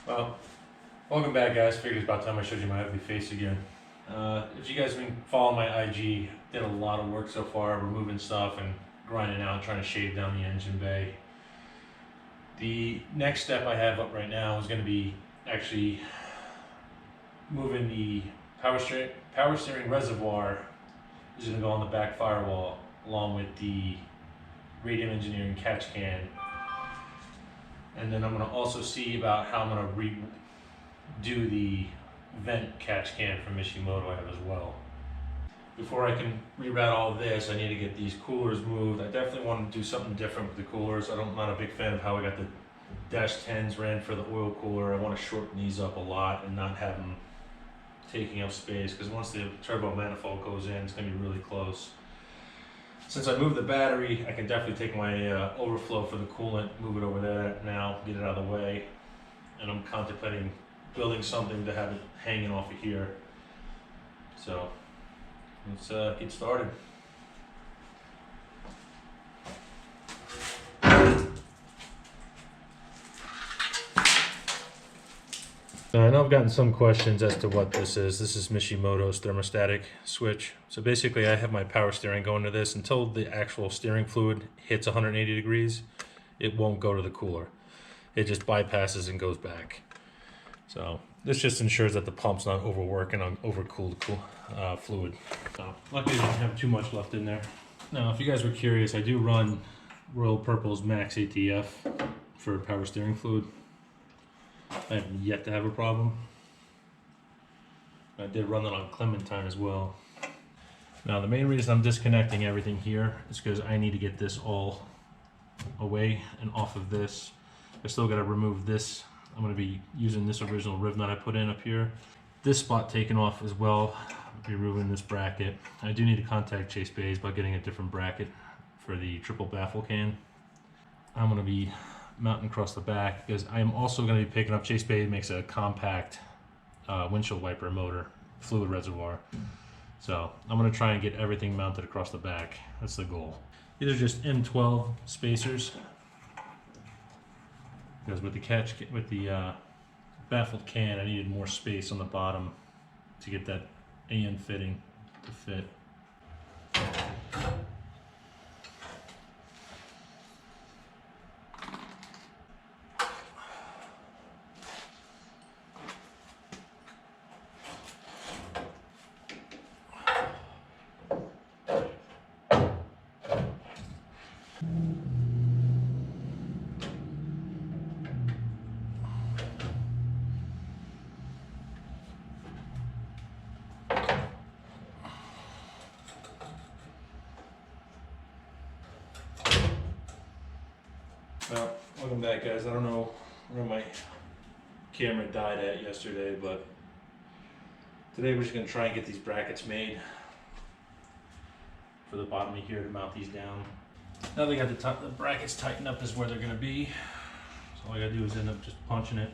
Well, welcome back, guys. Figured it's about time I showed you my ugly face again. If you guys have been following my IG, did a lot of work so far, removing stuff and grinding out, trying to shave down the engine bay. The next step I have up right now is going to be actually moving the power steering reservoir. Is going to go on the back firewall along with the Radium Engineering catch can. And then I'm going to also see about how I'm going to redo the vent catch can from Mishimoto I have as well. Before I can reroute all of this, I need to get these coolers moved. I definitely want to do something different with the coolers. I'm not a big fan of how I got the dash 10s ran for the oil cooler. I want to shorten these up a lot and not have them taking up space, because once the turbo manifold goes in, it's going to be really close. Since I moved the battery, I can definitely take my overflow for the coolant, move it over there now, get it out of the way. And I'm contemplating building something to have it hanging off of here. So let's get started. Now, I know I've gotten some questions as to what this is. This is Mishimoto's thermostatic switch. So basically I have my power steering going to this. Until the actual steering fluid hits 180 degrees, it won't go to the cooler. It just bypasses and goes back. So this just ensures that the pump's not overworking on overcooled fluid. So luckily I didn't have too much left in there. Now, if you guys were curious, I do run Royal Purple's Max ATF for power steering fluid. I have yet to have a problem. I did run that on Clementine as well. Now, the main reason I'm disconnecting everything here is because I need to get this all away and off of this. I still got to remove this. I'm going to be using this original rib nut I put in up here. This spot taken off as well. I'll be removing this bracket. I do need to contact Chase Bays about getting a different bracket for the triple baffle can. I'm going to be mounting across the back because I am also going to be picking up. Chase Bay makes a compact windshield wiper motor fluid reservoir. So I'm going to try and get everything mounted across the back. That's the goal. These are just M12 spacers, because with the baffled can, I needed more space on the bottom to get that AN fitting to fit. Well, welcome back, guys. I don't know where my camera died at yesterday, but today we're just going to try and get these brackets made for the bottom of here to mount these down. Now they got the brackets tightened up is where they're going to be. So all I got to do is end up just punching it